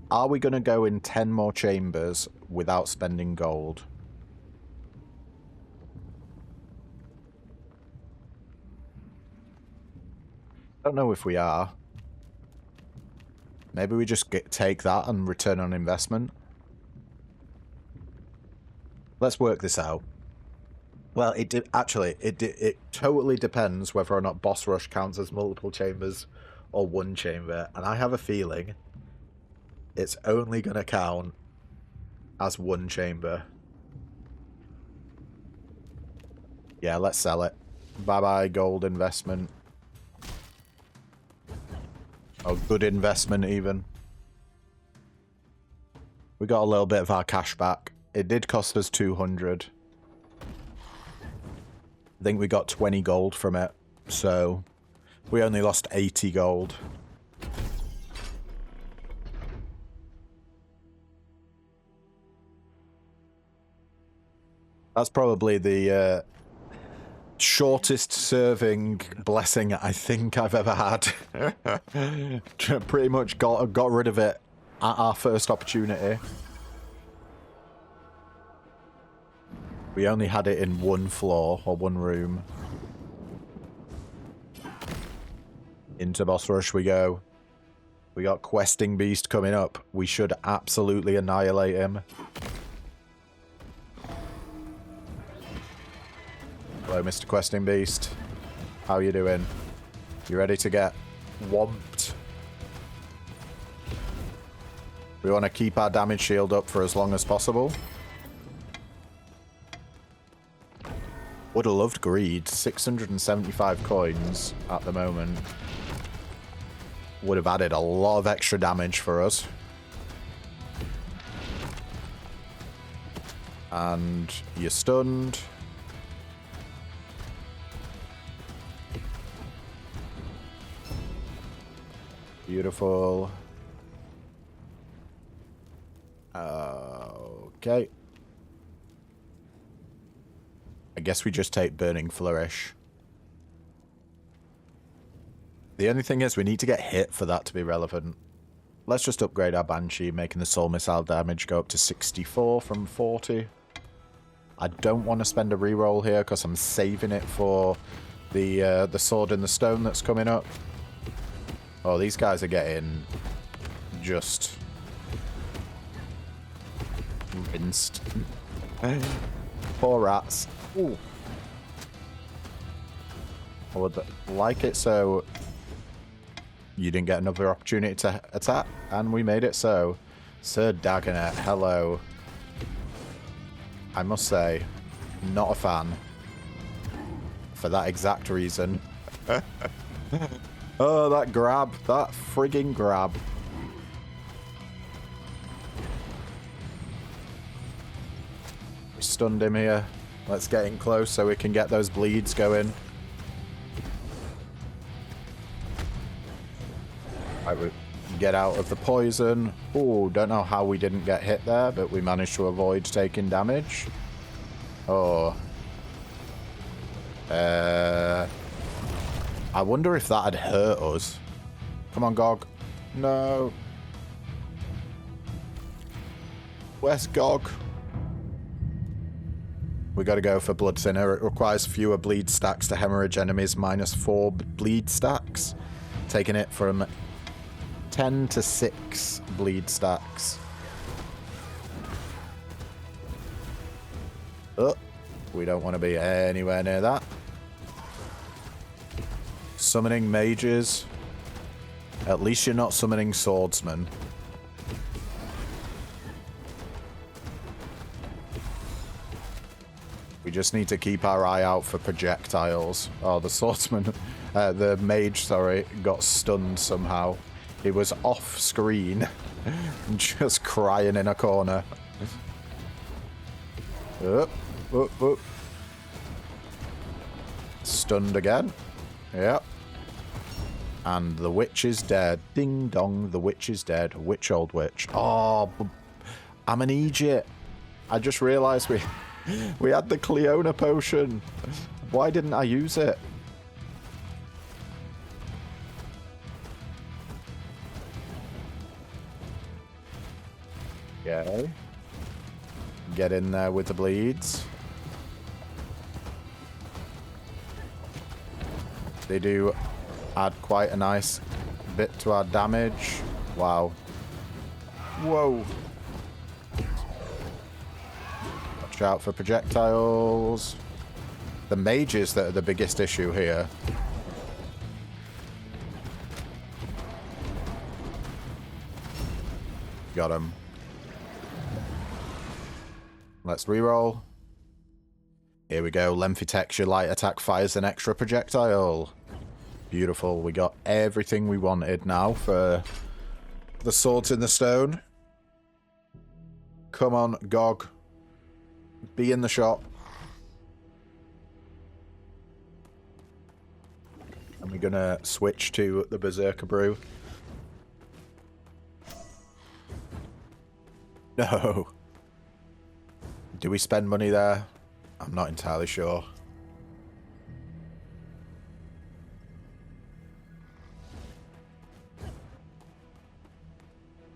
Are we going to go in 10 more chambers without spending gold? I don't know if we are. Maybe we just take that and return on investment. Let's work this out. Well, it totally depends whether or not boss rush counts as multiple chambers or one chamber, and I have a feeling it's only going to count as one chamber. Yeah, let's sell it. Bye-bye, gold investment. Oh, good investment, even. We got a little bit of our cash back. It did cost us 200. I think we got 20 gold from it, so we only lost 80 gold. That's probably the shortest serving blessing I think I've ever had. Pretty much got rid of it at our first opportunity. We only had it in one floor or one room. Into boss rush we go. We got Questing Beast coming up. We should absolutely annihilate him. Hello, Mr. Questing Beast. How you doing? You ready to get whomped? We want to keep our damage shield up for as long as possible. Would have loved greed. 675 coins at the moment. Would have added a lot of extra damage for us. And you're stunned. Beautiful. Okay. guess we just take Burning Flourish. The only thing is we need to get hit for that to be relevant. Let's just upgrade our Banshee, making the soul missile damage go up to 64 from 40. I don't want to spend a reroll here because I'm saving it for the sword in the stone that's coming up. Oh, these guys are getting just rinsed. Poor rats. Ooh. I would like it so you didn't get another opportunity to attack, and we made it so. Sir Dagonet, hello. I must say, not a fan. For that exact reason. Oh, that grab. That frigging grab. We stunned him here. Let's get in close so we can get those bleeds going. I would get out of the poison. Oh, don't know how we didn't get hit there, but we managed to avoid taking damage. Oh. I wonder if that had hurt us. Come on, Gog. No. Where's Gog? We gotta go for Blood Thinner. It requires fewer bleed stacks to hemorrhage enemies, -4 bleed stacks. Taking it from 10 to 6 bleed stacks. Oh, we don't want to be anywhere near that. Summoning mages. At least you're not summoning swordsmen. We just need to keep our eye out for projectiles. Oh, the swordsman, the mage, sorry, got stunned somehow. He was off screen, just crying in a corner. Stunned again. Yep. And the witch is dead. Ding dong, the witch is dead. Witch, old witch. Oh, I'm an idiot. I just realised we had the Cleona potion. Why didn't I use it? Okay. Get in there with the bleeds. They do add quite a nice bit to our damage. Wow. Whoa. Watch out for projectiles. The mages that are the biggest issue here. Got him. Let's reroll. Here we go. Lengthy texture, light attack fires an extra projectile. Beautiful. We got everything we wanted now for the swords in the stone. Come on, Gog. Be in the shop. And we're gonna switch to the Berserker Brew. No. Do we spend money there? I'm not entirely sure.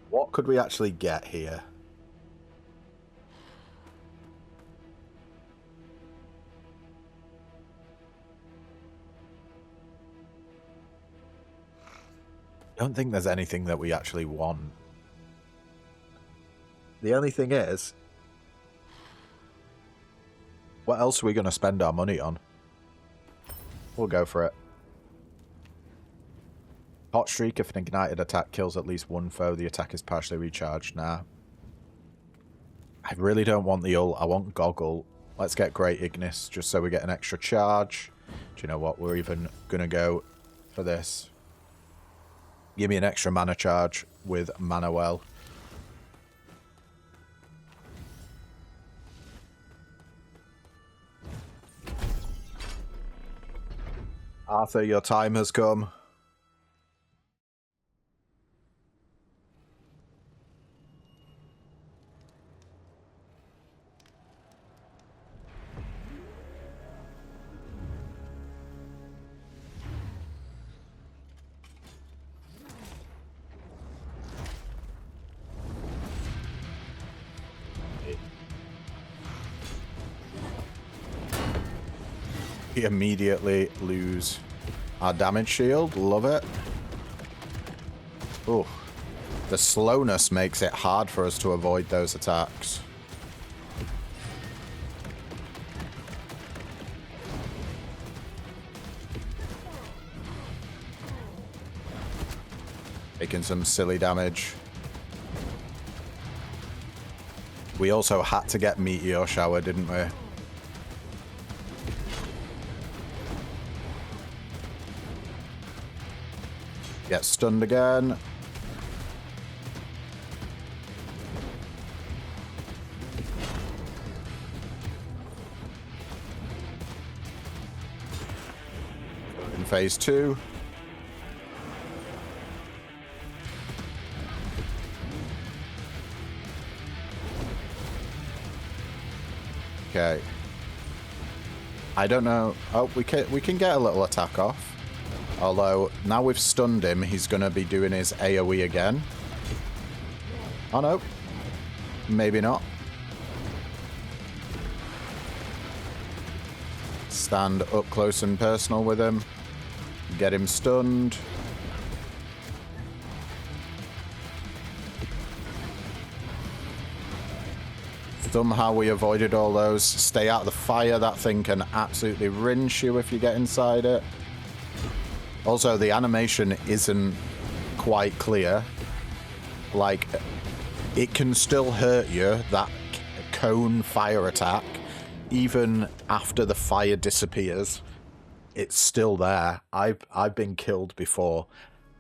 What could we actually get here? I don't think there's anything that we actually want. The only thing is, what else are we going to spend our money on? We'll go for it. Hot Streak, if an ignited attack kills at least one foe, the attack is partially recharged. Nah. I really don't want the ult. I want Goggle. Let's get Great Ignis, just so we get an extra charge. Do you know what? We're even going to go for this. Give me an extra mana charge with Mana Well. Arthur, your time has come. We immediately lose our damage shield. Love it. Ooh. The slowness makes it hard for us to avoid those attacks. Taking some silly damage. We also had to get Meteor Shower, didn't we? Get stunned again. In phase 2. Okay. I don't know. Oh, we can get a little attack off. Although, now we've stunned him, he's going to be doing his AoE again. Oh no. Maybe not. Stand up close and personal with him. Get him stunned. Somehow we avoided all those. Stay out of the fire. That thing can absolutely rinse you if you get inside it. Also, the animation isn't quite clear. Like, it can still hurt you, that cone fire attack. Even after the fire disappears, it's still there. I've been killed before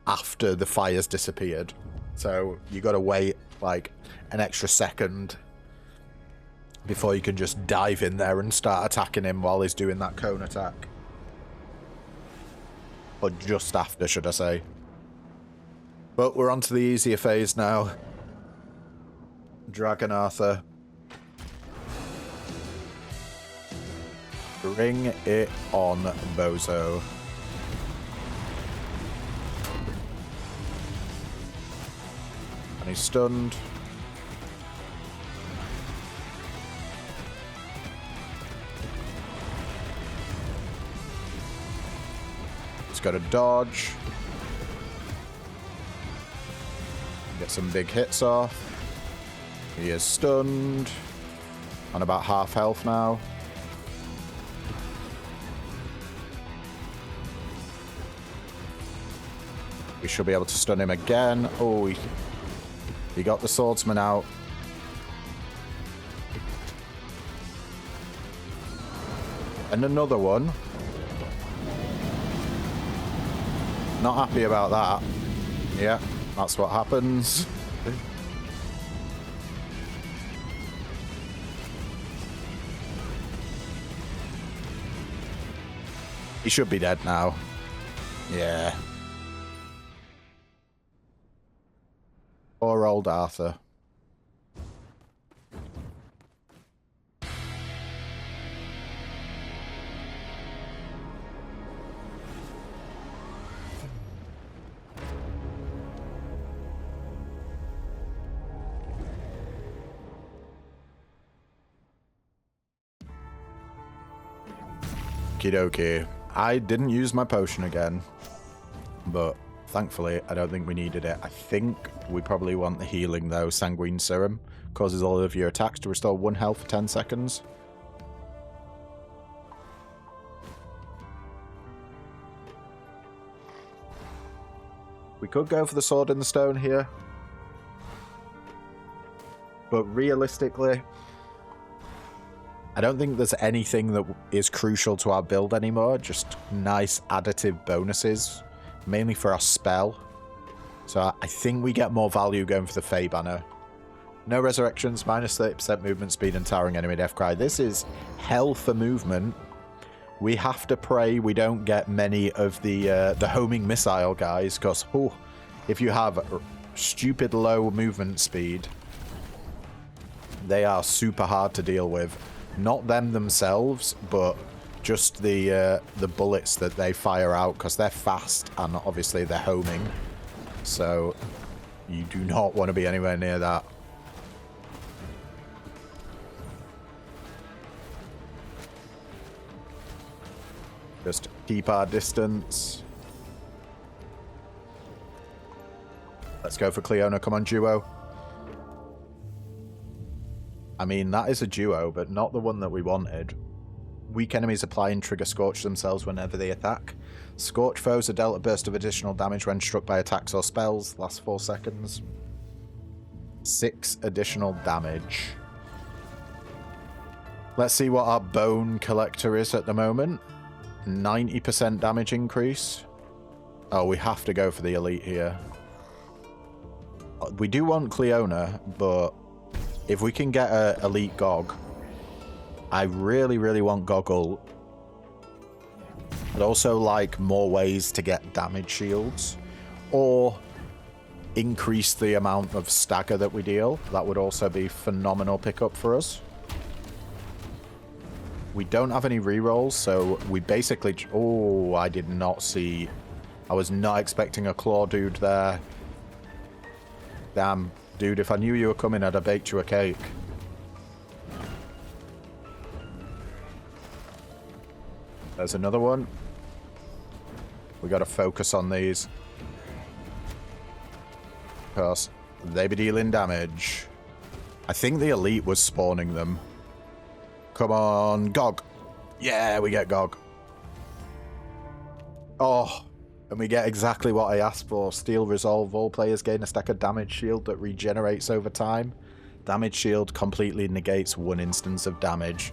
after the fire's disappeared. So you got to wait like an extra second before you can just dive in there and start attacking him while he's doing that cone attack. Or just after, should I say. But we're on to the easier phase now. Dragon Arthur. Bring it on, bozo. And he's stunned. He's got a dodge. Get some big hits off. He is stunned. On about half health now. We should be able to stun him again. Oh, he got the swordsman out. And another one. Not happy about that. Yeah, that's what happens. He should be dead now. Yeah. Poor old Arthur. Okie dokie. I didn't use my potion again, but thankfully I don't think we needed it. I think we probably want the healing though. Sanguine Serum causes all of your attacks to restore 1 health for 10 seconds. We could go for the Sword in the Stone here, but realistically I don't think there's anything that is crucial to our build anymore. Just nice additive bonuses, mainly for our spell. So I think we get more value going for the Fey Banner. No resurrections, minus 30% movement speed and towering enemy death cry. This is hell for movement. We have to pray we don't get many of the homing missile guys, because if you have stupid low movement speed, they are super hard to deal with. Not them themselves, but just the bullets that they fire out, because they're fast and obviously they're homing. So you do not want to be anywhere near that. Just keep our distance. Let's go for Cleona. Come on, duo. I mean, that is a duo, but not the one that we wanted. Weak enemies apply and trigger Scorch themselves whenever they attack. Scorch foes are dealt a burst of additional damage when struck by attacks or spells. Lasts 4 seconds. 6 additional damage. Let's see what our Bone Collector is at the moment. 90% damage increase. Oh, we have to go for the elite here. We do want Cleona, but if we can get a elite Gog, I really, really want Goggle. I'd also like more ways to get damage shields, or increase the amount of stagger that we deal. That would also be phenomenal pickup for us. We don't have any rerolls, so we basically... Oh, I did not see... I was not expecting a claw dude there. Damn. Dude, if I knew you were coming, I'd have baked you a cake. There's another one. We got to focus on these, because they be dealing damage. I think the elite was spawning them. Come on, Gog. Yeah, we get Gog. Oh, and we get exactly what I asked for. Steel Resolve. All players gain a stack of damage shield that regenerates over time. Damage shield completely negates 1 instance of damage.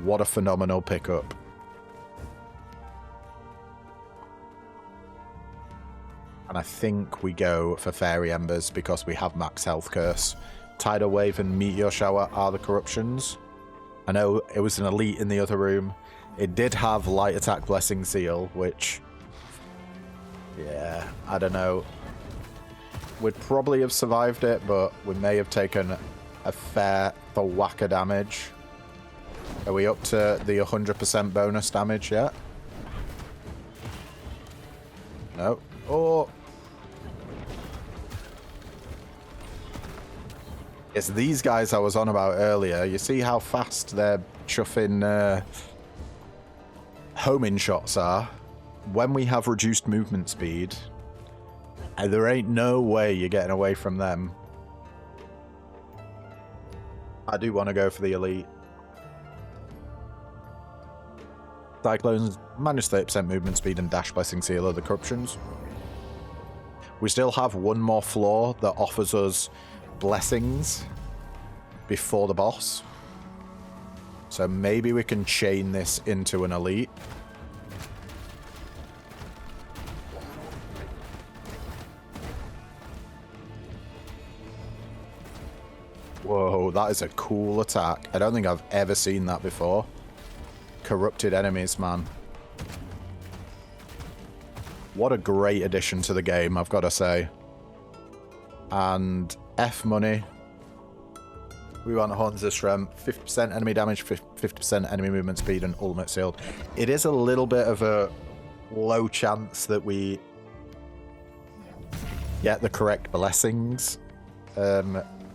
What a phenomenal pickup. And I think we go for Fairy Embers because we have max health curse. Tidal Wave and Meteor Shower are the corruptions. I know it was an elite in the other room. It did have Light Attack Blessing Seal, which... yeah, I don't know. We'd probably have survived it, but we may have taken a fair whack of damage. Are we up to the 100% bonus damage yet? No. Oh! It's these guys I was on about earlier. You see how fast their chuffing homing shots are? When we have reduced movement speed, there ain't no way you're getting away from them. I do want to go for the elite. Cyclones, minus 30% movement speed and dash blessing seal are the corruptions. We still have one more floor that offers us blessings before the boss. So maybe we can chain this into an elite. Whoa, that is a cool attack. I don't think I've ever seen that before. Corrupted enemies, man. What a great addition to the game, I've got to say. And F money. We want Horns of Strength, 50% enemy damage, 50% enemy movement speed, and ultimate sealed. It is a little bit of a low chance that we get the correct blessings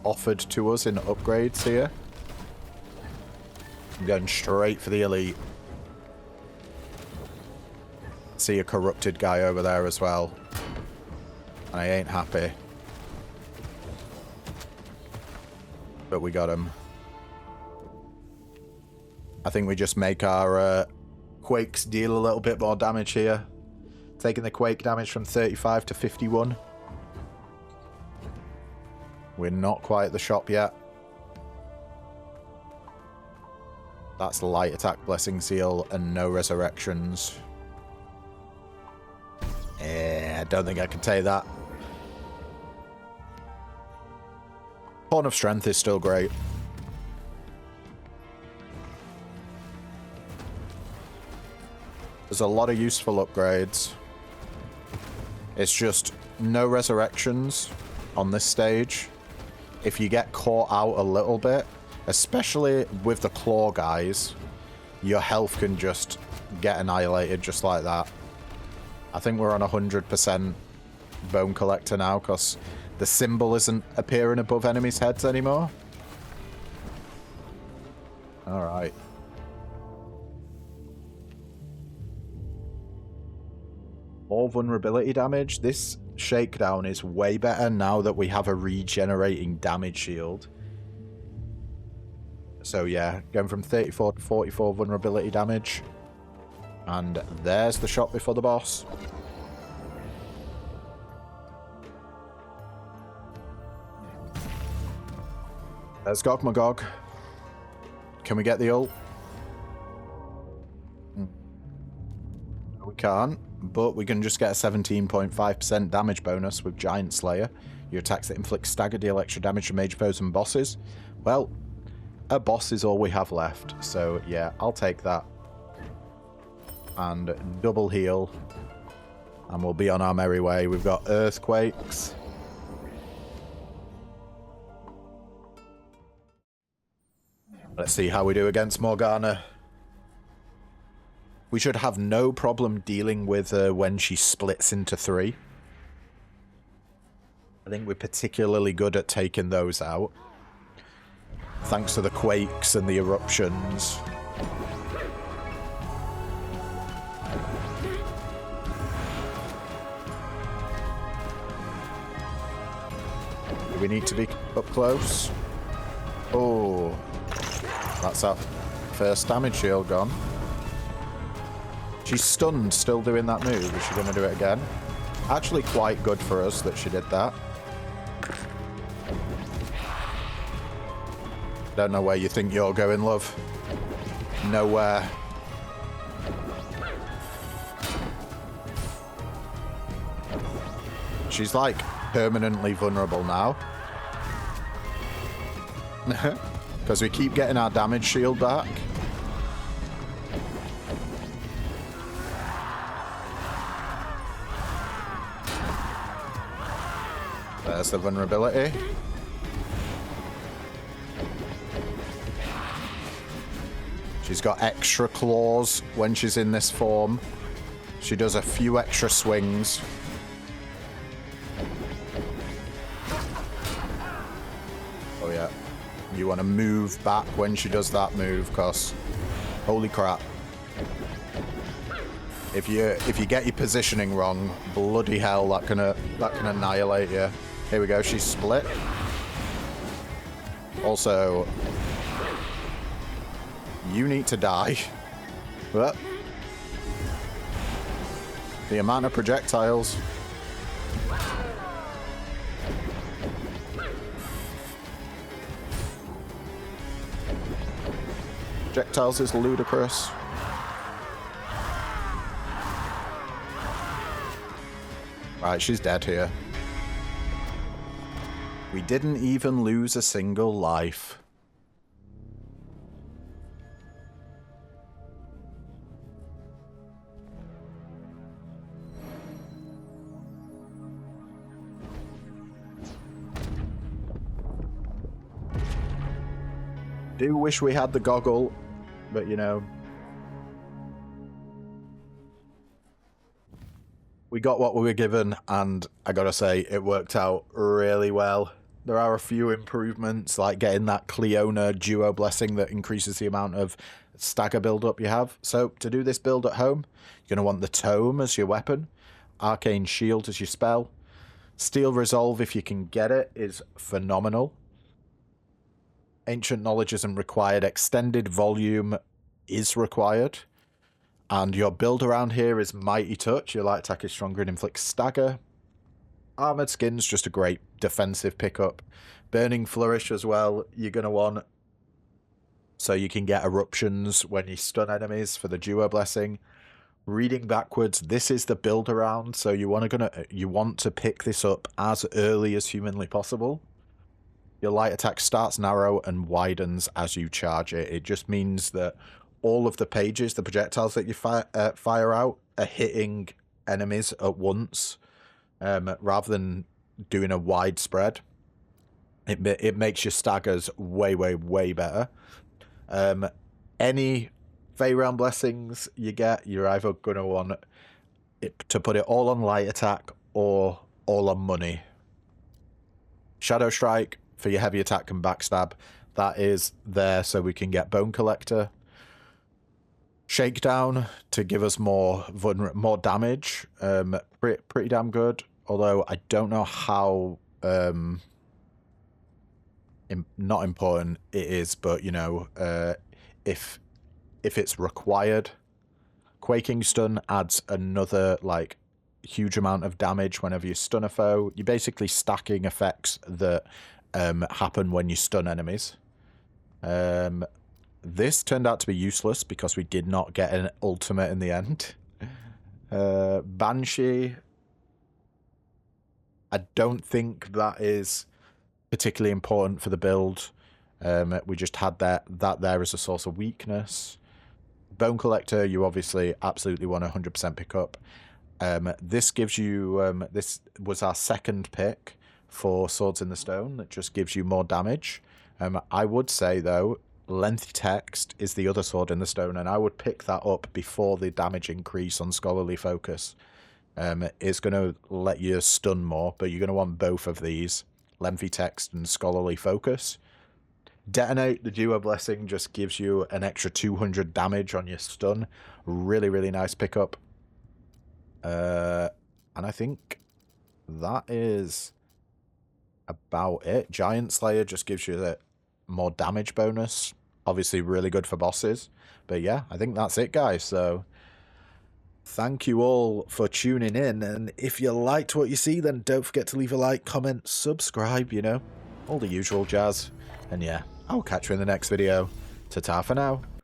offered to us in upgrades here. I'm going straight for the elite. See a corrupted guy over there as well. And I ain't happy. But we got him. I think we just make our Quakes deal a little bit more damage here. Taking the Quake damage from 35 to 51. We're not quite at the shop yet. That's Light Attack Blessing Seal and no resurrections. I don't think I can take that. Horn of Strength is still great. There's a lot of useful upgrades. It's just no resurrections on this stage. If you get caught out a little bit, especially with the claw guys, your health can just get annihilated just like that. I think we're on 100% Bone Collector now because the symbol isn't appearing above enemies' heads anymore. Alright. or vulnerability damage. This shakedown is way better now that we have a regenerating damage shield. So yeah, going from 34 to 44 vulnerability damage. And there's the shot before the boss. There's Gog Magog. Can we get the ult? We can't, but we can just get a 17.5% damage bonus with Giant Slayer. Your attacks that inflict stagger deal extra damage to major foes and bosses. Well, a boss is all we have left, so yeah, I'll take that. And double heal. And we'll be on our merry way. We've got Earthquakes. Let's see how we do against Morgana. We should have no problem dealing with her when she splits into 3. I think we're particularly good at taking those out. Thanks to the quakes and the eruptions. Do we need to be up close? Oh. That's our first damage shield gone. She's stunned, still doing that move. Is she going to do it again? Actually quite good for us that she did that. Don't know where you think you're going, love. Nowhere. She's like permanently vulnerable now. Because we keep getting our damage shield back. There's the vulnerability. She's got extra claws when she's in this form. She does a few extra swings. Oh yeah. You want to move back when she does that move, cause holy crap. If you get your positioning wrong, bloody hell, that can annihilate you. Here we go, she's split. Also, you need to die. What? The amount of projectiles. Projectiles is ludicrous. Right, she's dead here. We didn't even lose a single life. Do wish we had the goggle, but you know, we got what we were given, and I gotta say, it worked out really well. There are a few improvements, like getting that Cleona duo blessing that increases the amount of stagger build-up you have. So, to do this build at home, you're going to want the Tome as your weapon, Arcane Shield as your spell. Steel Resolve, if you can get it, is phenomenal. Ancient Knowledge isn't required. Extended Volume is required. And your build around here is Mighty Touch. Your light attack is stronger and inflicts stagger. Armored Skin's just a great defensive pickup. Burning Flourish as well, you're going to want. So you can get eruptions when you stun enemies for the duo blessing. Reading backwards, this is the build around, so you want to pick this up as early as humanly possible. Your light attack starts narrow and widens as you charge it. It just means that all of the pages, the projectiles that you fire out, are hitting enemies at once, rather than doing a wide spread. It makes your staggers way, way, way better. Any Fey Realm blessings you get, you're either going to want it to put it all on light attack or all on money. Shadow Strike for your heavy attack and backstab. That is there so we can get Bone Collector. Shakedown to give us more damage. Pretty damn good. Although I don't know how not important it is, but you know, if it's required. Quaking Stun adds another like huge amount of damage whenever you stun a foe. You're basically stacking effects that happen when you stun enemies. This turned out to be useless because we did not get an ultimate in the end. Banshee, I don't think that is particularly important for the build. We just had that there as a source of weakness. Bone Collector, you obviously absolutely want to 100% pick up. This gives you, this was our second pick for Swords in the Stone. That just gives you more damage. I would say, though, Lengthy Text is the other Sword in the Stone, and I would pick that up before the damage increase on Scholarly Focus. It's going to let you stun more, but you're going to want both of these, Lengthy Text and Scholarly Focus. Detonate, the Duo Blessing, just gives you an extra 200 damage on your stun. Really, really nice pickup. And I think that is about it. Giant Slayer just gives you the more damage bonus. Obviously really good for bosses. But yeah, I think that's it, guys. So thank you all for tuning in. And if you liked what you see, then don't forget to leave a like, comment, subscribe, you know, all the usual jazz. And yeah, I'll catch you in the next video. Ta-ta for now.